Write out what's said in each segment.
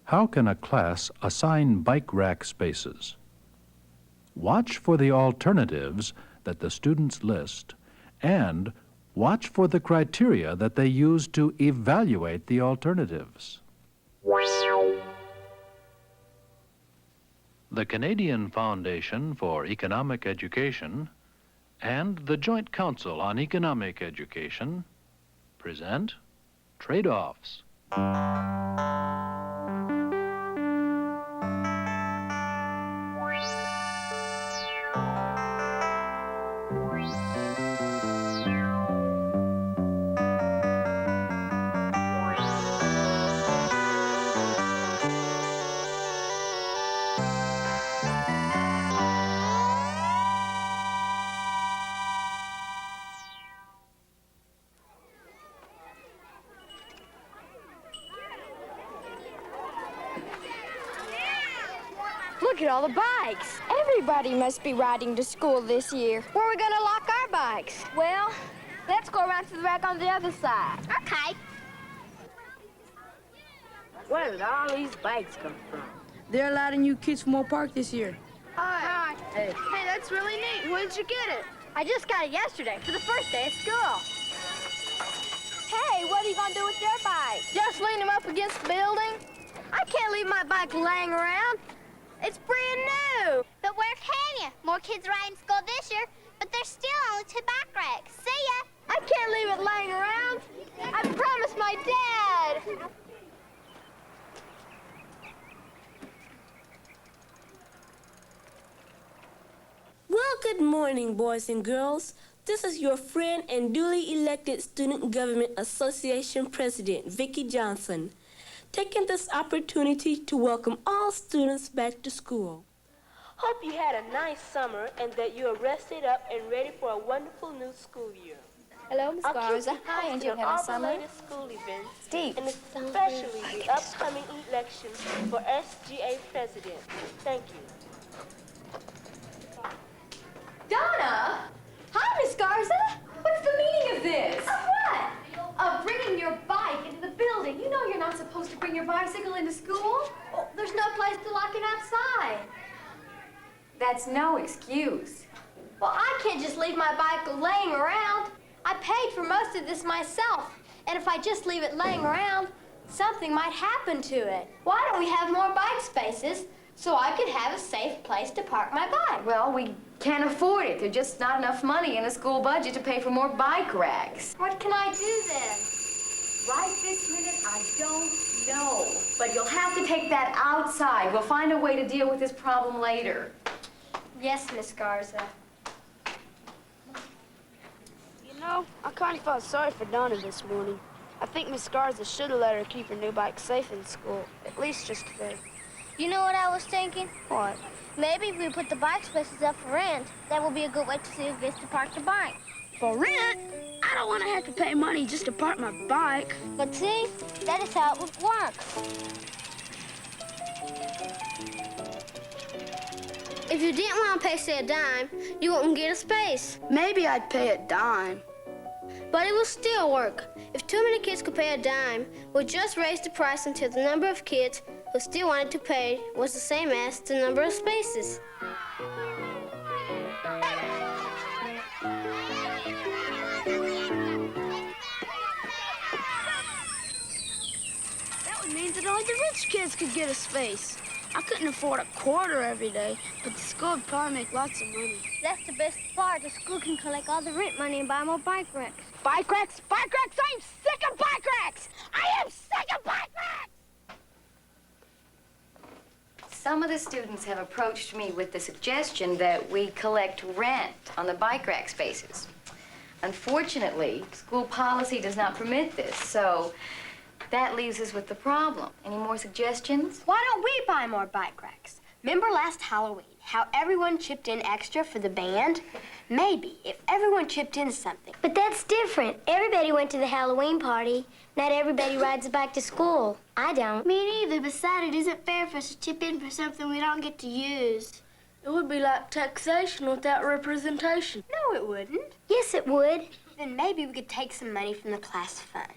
How can a class assign bike rack spaces? Watch for the alternatives that the students list and watch for the criteria that they use to evaluate the alternatives. The Canadian Foundation for Economic Education and the Joint Council on Economic Education present Trade-Offs. Look at all the bikes. Everybody must be riding to school this year. Where are we going to lock our bikes? Well, let's go around to the rack on the other side. Okay. Where did all these bikes come from? They're allowing you kids from Moore Park this year. Hi. Hey. Hey, that's really neat. When did you get it? I just got it yesterday for the first day of school. Hey, what are you going to do with your bike? Just lean them up against the building. I can't leave my bike laying around. It's brand new. But where can you? More kids ride in school this year, but there's still only 2 bike racks. See ya. I can't leave it laying around. I promised my dad. Well, good morning, boys and girls. This is your friend and duly elected Student Government Association President, Vicki Johnson, taking this opportunity to welcome all students back to school. Hope you had a nice summer and that you are rested up and ready for a wonderful new school year. Hello, Miss Garza. Hi, and you on have a all the summer? latest school events, Steve. and especially the upcoming election for SGA President. Thank you. Donna! Hi, Miss Garza. What's the meaning of this? Of what? Of bringing your bike into the building. You know you're not supposed to bring your bicycle into school. Oh, there's no place to lock it outside. That's no excuse. Well, I can't just leave my bike laying around. I paid for most of this myself. And if I just leave it laying around, something might happen to it. Why don't we have more bike spaces so I could have a safe place to park my bike? Well, we can't afford it. There's just not enough money in the school budget to pay for more bike racks. What can I do then? Right this minute, I don't know. But you'll have to take that outside. We'll find a way to deal with this problem later. Yes, Miss Garza. You know, I kind of felt sorry for Donna this morning. I think Miss Garza should have let her keep her new bike safe in school, at least just today. You know what I was thinking? What? Maybe if we put the bike spaces up for rent, that will be a good way to see who gets to park the bike. For rent? I don't want to have to pay money just to park my bike. But see, that is how it would work. If you didn't want to pay, say, a dime, you wouldn't get a space. Maybe I'd pay a dime. But it will still work. If too many kids could pay a dime, we'll just raise the price until the number of kids who still wanted to pay was the same as the number of spaces. That would mean that only the rich kids could get a space. I couldn't afford a quarter every day, but the school would probably make lots of money. That's the best part. The school can collect all the rent money and buy more bike racks. Bike racks? Bike racks? I'm sick of bike racks! I am sick of bike racks! Some of the students have approached me with the suggestion that we collect rent on the bike rack spaces. Unfortunately, school policy does not permit this, so that leaves us with the problem. Any more suggestions? Why don't we buy more bike racks? Remember last Halloween, how everyone chipped in extra for the band? Maybe, if everyone chipped in something. But that's different. Everybody went to the Halloween party. Not everybody rides a bike to school. I don't. Me neither. Besides, it isn't fair for us to chip in for something we don't get to use. It would be like taxation without representation. No, it wouldn't. Yes, it would. Then maybe we could take some money from the class fund.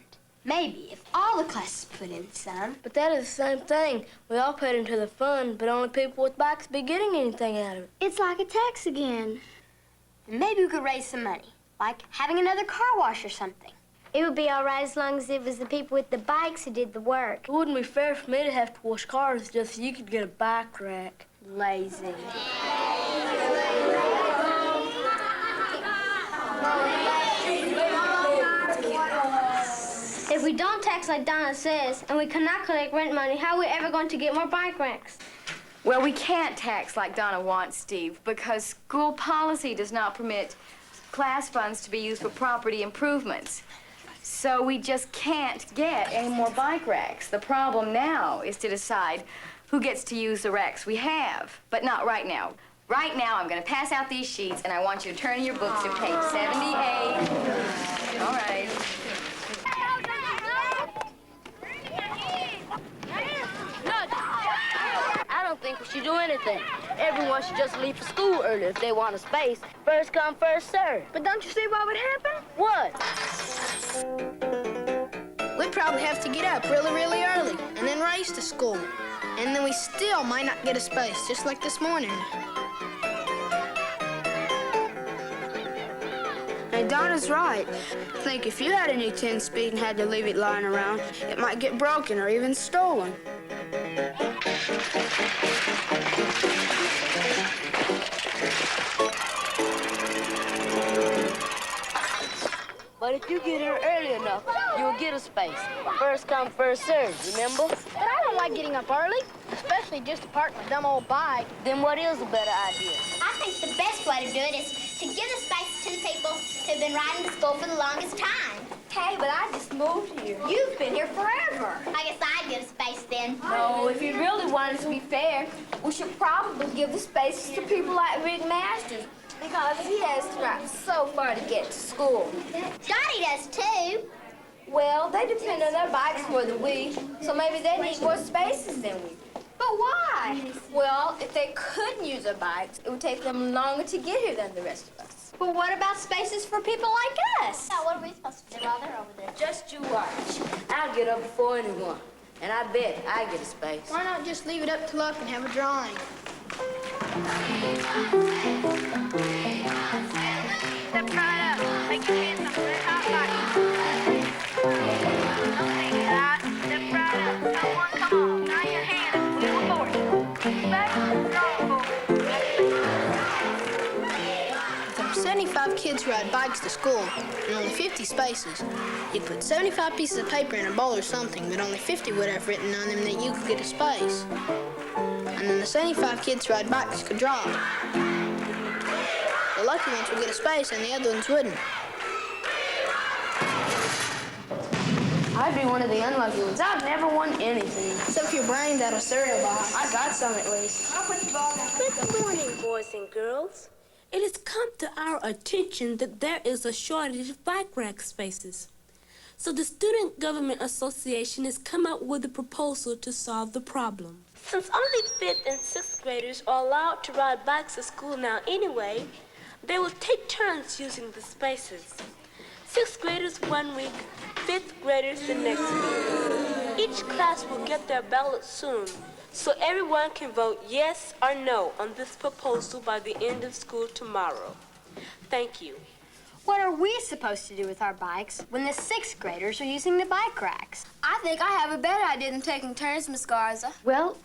Maybe, if all the classes put in some. But that is the same thing. We all paid into the fund, but only people with bikes be getting anything out of it. It's like a tax again. And maybe we could raise some money, like having another car wash or something. It would be all right as long as it was the people with the bikes who did the work. It wouldn't be fair for me to have to wash cars just so you could get a bike rack. Lazy. If we don't tax like Donna says, and we cannot collect rent money, how are we ever going to get more bike racks? Well, we can't tax like Donna wants, Steve, because school policy does not permit class funds to be used for property improvements. So we just can't get any more bike racks. The problem now is to decide who gets to use the racks we have, but not right now. Right now, I'm going to pass out these sheets, and I want you to turn in your books to page 78. All right. I don't think we should do anything. Everyone should just leave for school early if they want a space. First come, first serve. But don't you see what would happen? What? We'd probably have to get up really, really early and then race to school. And then we still might not get a space, just like this morning. Hey, Donna's right. I think if you had a new 10-speed and had to leave it lying around, it might get broken or even stolen. But if you get here early enough, you'll get a space. First come, first served, remember? But I don't like getting up early, especially just to park my dumb old bike. Then what is a better idea? I think the best way to do it is to give the space to the people who've been riding to school for the longest time. Hey, but I just moved here. You've been here forever. I guess I'd get a space then. No, if you really want it to be fair, we should probably give the spaces to people like Rick Masters, because he has to ride so far to get to school. Johnny does too. Well, they depend on their bikes more than we, so maybe they need more spaces than we. But why? Well, if they couldn't use their bikes, it would take them longer to get here than the rest of us. But what about spaces for people like us? Now, what are we supposed to do while they're over there? Just you watch. I'll get up before anyone. And I bet I get a space. Why not just leave it up to luck and have a drawing? Step right up. Make your hands up to the top bike. Don't take it out. Step right up. Someone, come on. Now your hands. Wheel forward. Back. Strong forward. If there were 75 kids who ride bikes to school and only 50 spaces, you'd put 75 pieces of paper in a bowl or something, but only 50 would have written on them that you could get a space. And then the 75 kids who ride bikes could draw. The lucky ones would get a space and the other ones wouldn't. I'd be one of the unlucky ones. I've never won anything. Except for your brains out of cereal box. I got some at least. Good morning, boys and girls. It has come to our attention that there is a shortage of bike rack spaces. So the Student Government Association has come up with a proposal to solve the problem. Since only 5th and 6th graders are allowed to ride bikes to school now anyway, they will take turns using the spaces. 6th graders 1 week, 5th graders the next week. Each class will get their ballot soon, so everyone can vote yes or no on this proposal by the end of school tomorrow. Thank you. What are we supposed to do with our bikes when the 6th graders are using the bike racks? I think I have a better idea than taking turns, Miss Garza. Well,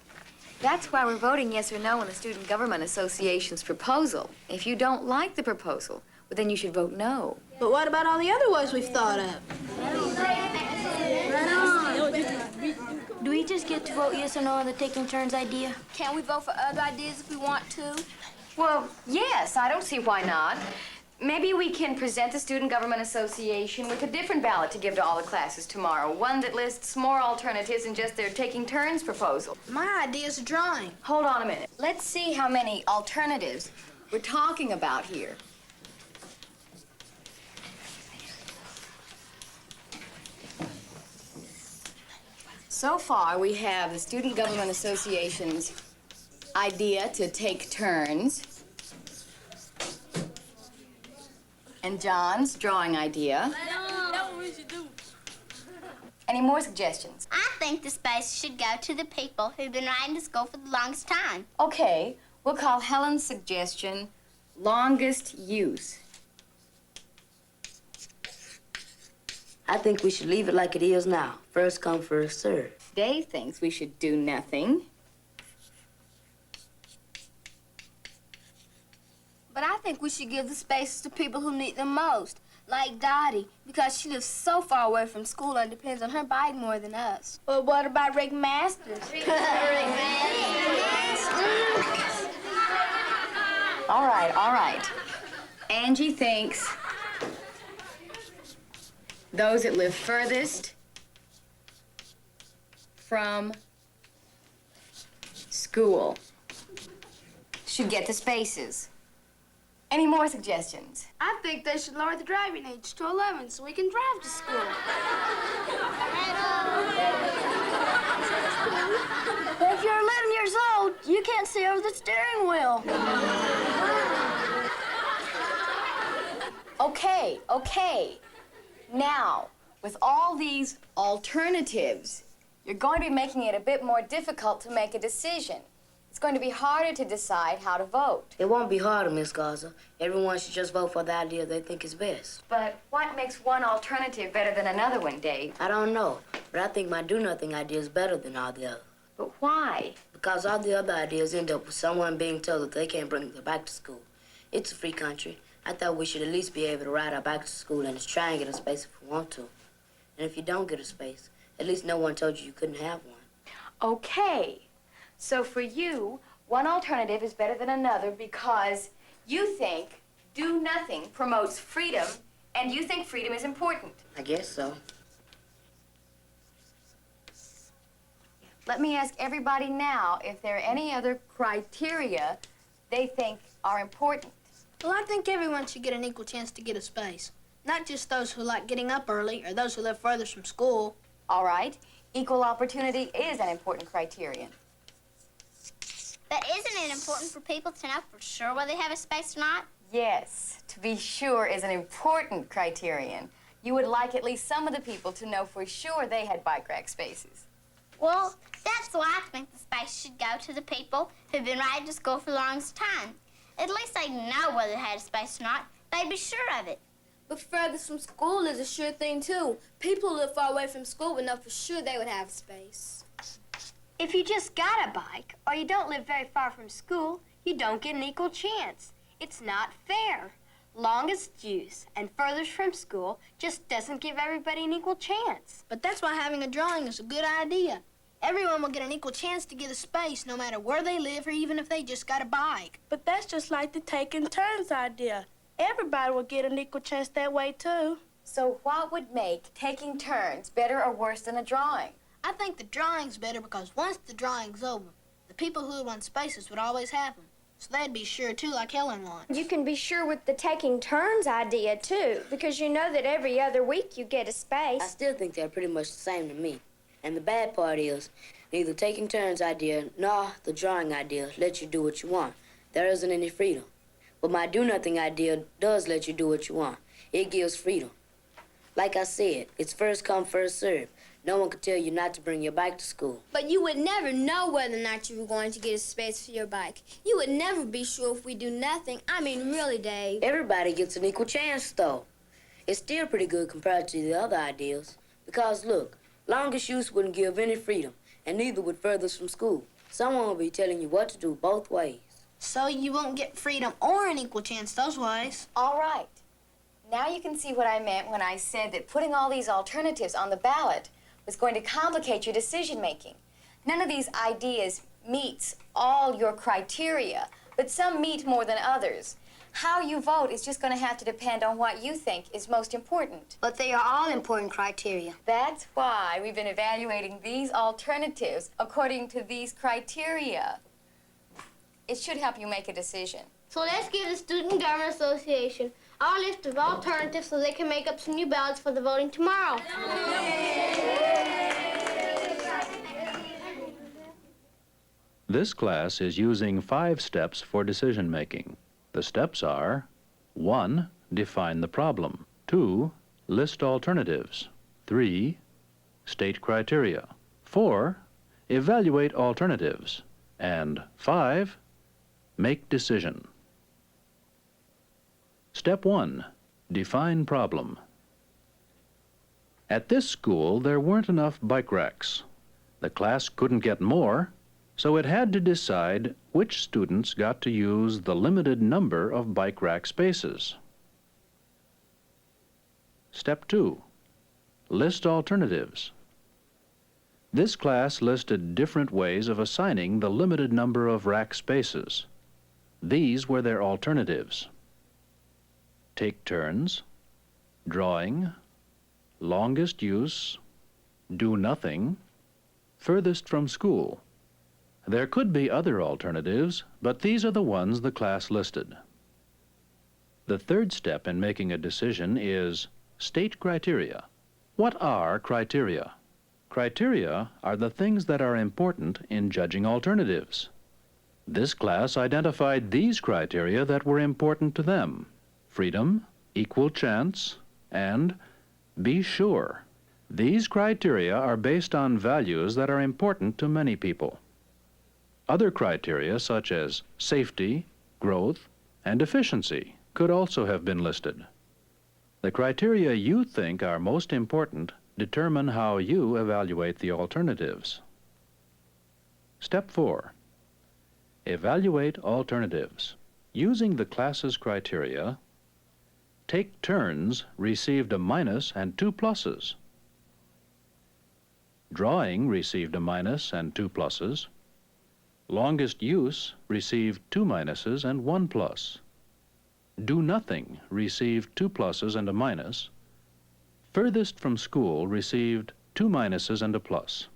that's why we're voting yes or no on the Student Government Association's proposal. If you don't like the proposal, well, then you should vote no. But what about all the other ways we've thought of? Do we just get to vote yes or no on the taking turns idea? Can't we vote for other ideas if we want to? Well, yes, I don't see why not. Maybe we can present the Student Government Association with a different ballot to give to all the classes tomorrow. One that lists more alternatives than just their taking turns proposal. My idea is a drawing. Hold on a minute. Let's see how many alternatives we're talking about here. So far, we have the Student Government Association's idea to take turns, and John's drawing idea. Any more suggestions? I think the space should go to the people who've been riding to school for the longest time. Okay, we'll call Helen's suggestion longest use. I think we should leave it like it is now. First come, first serve. Dave thinks we should do nothing. But I think we should give the spaces to people who need them most, like Dottie, because she lives so far away from school and depends on her bike more than us. Well, what about Rick Masters? All right. Angie thinks those that live furthest from school should get the spaces. Any more suggestions? I think they should lower the driving age to 11 so we can drive to school. If you're 11 years old, you can't see over the steering wheel. Okay. Now, with all these alternatives, you're going to be making it a bit more difficult to make a decision. It's going to be harder to decide how to vote. It won't be harder, Miss Garza. Everyone should just vote for the idea they think is best. But what makes one alternative better than another one, Dave? I don't know, but I think my do-nothing idea is better than all the others. But why? Because all the other ideas end up with someone being told that they can't bring their bike to school. It's a free country. I thought we should at least be able to ride our bike to school and just try and get a space if we want to. And if you don't get a space, at least no one told you couldn't have one. Okay. So for you, one alternative is better than another because you think do nothing promotes freedom and you think freedom is important. I guess so. Let me ask everybody now if there are any other criteria they think are important. Well, I think everyone should get an equal chance to get a space. Not just those who like getting up early or those who live furthest from school. All right. Equal opportunity is an important criterion. But isn't it important for people to know for sure whether they have a space or not? Yes, to be sure is an important criterion. You would like at least some of the people to know for sure they had bike rack spaces. Well, that's why I think the space should go to the people who've been riding to school for the longest time. At least they'd know whether they had a space or not. They'd be sure of it. But furthest from school is a sure thing, too. People who live far away from school would know for sure they would have space. If you just got a bike or you don't live very far from school, you don't get an equal chance. It's not fair. Longest use and furthest from school just doesn't give everybody an equal chance. But that's why having a drawing is a good idea. Everyone will get an equal chance to get a space no matter where they live or even if they just got a bike. But that's just like the taking turns idea. Everybody will get an equal chance that way, too. So what would make taking turns better or worse than a drawing? I think the drawing's better because once the drawing's over, the people who want spaces would always have them. So they'd be sure, too, like Helen wants. You can be sure with the taking turns idea, too, because you know that every other week you get a I space. still think they're pretty much the same to me. And the bad part is, neither taking turns idea nor the drawing idea let you do what you want. There isn't any freedom. But my do-nothing idea does let you do what you want. It gives freedom. Like I said, it's first come, first serve. No one could tell you not to bring your bike to school. But you would never know whether or not you were going to get a space for your bike. You would never be sure if we do nothing. I mean, really, Dave. Everybody gets an equal chance, though. It's still pretty good compared to the other ideas. Because, look, longest use wouldn't give any freedom, and neither would furthest from school. Someone will be telling you what to do both ways. So you won't get freedom or an equal chance those ways. All right. Now you can see what I meant when I said that putting all these alternatives on the ballot was going to complicate your decision-making. None of these ideas meets all your criteria, but some meet more than others. How you vote is just going to have to depend on what you think is most important. But they are all important criteria. That's why we've been evaluating these alternatives according to these criteria. It should help you make a decision. So let's give the Student Government Association our list of alternatives so they can make up some new ballots for the voting tomorrow. This class is using 5 steps for decision making. The steps are: 1. Define the problem. 2. List alternatives. 3. state criteria. 4, evaluate alternatives. And 5, make decision. Step 1, define problem. At this school, there weren't enough bike racks. The class couldn't get more, so it had to decide which students got to use the limited number of bike rack spaces. Step 2, list alternatives. This class listed different ways of assigning the limited number of rack spaces. These were their alternatives: take turns, drawing, longest use, do nothing, furthest from school. There could be other alternatives, but these are the ones the class listed. The third step in making a decision is state criteria. What are criteria? Criteria are the things that are important in judging alternatives. This class identified these criteria that were important to them: freedom, equal chance, and be sure. These criteria are based on values that are important to many people. Other criteria, such as safety, growth, and efficiency, could also have been listed. The criteria you think are most important determine how you evaluate the alternatives. Step 4, evaluate alternatives. Using the class's criteria, take turns received a minus and 2 pluses. Drawing received a minus and 2 pluses. Longest use received 2 minuses and 1 plus. Do nothing received 2 pluses and a minus. Furthest from school received 2 minuses and a plus.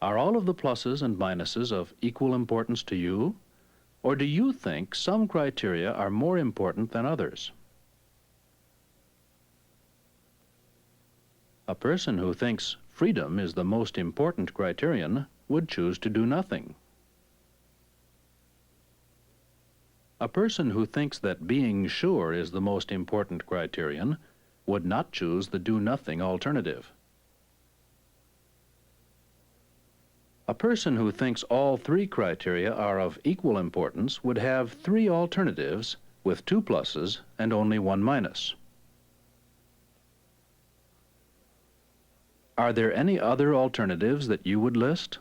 Are all of the pluses and minuses of equal importance to you, or do you think some criteria are more important than others? A person who thinks freedom is the most important criterion would choose to do nothing. A person who thinks that being sure is the most important criterion would not choose the do nothing alternative. A person who thinks all 3 criteria are of equal importance would have 3 alternatives with 2 pluses and only 1 minus. Are there any other alternatives that you would list?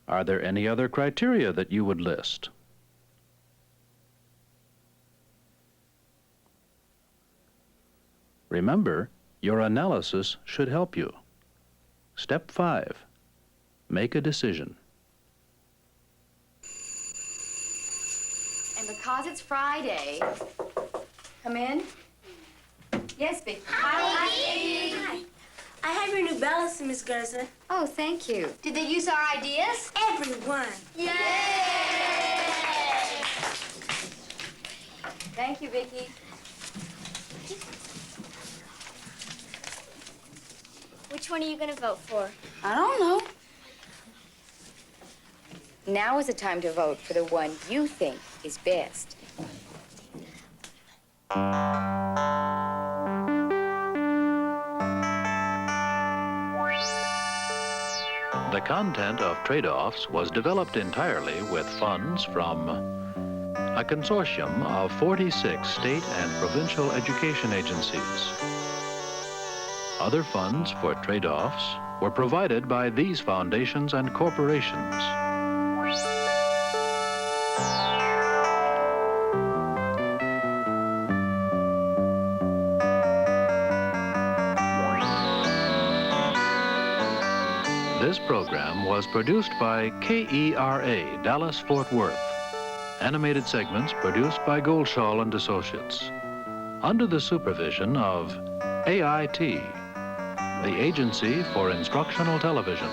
Are there any other criteria that you would list? Remember, your analysis should help you. Step 5, make a decision. And because it's Friday, come in. Yes, Vicky. Hi. I have your new balance, Miss Gerson. Oh, thank you. Did they use our ideas? Everyone. Yay! Thank you, Vicky. Which one are you going to vote for? I don't know. Now is the time to vote for the one you think is best. The content of trade-offs was developed entirely with funds from a consortium of 46 state and provincial education agencies. Other funds for trade-offs were provided by these foundations and corporations. This program was produced by KERA, Dallas-Fort Worth. Animated segments produced by Goldschall and Associates. Under the supervision of AIT, the Agency for Instructional Television.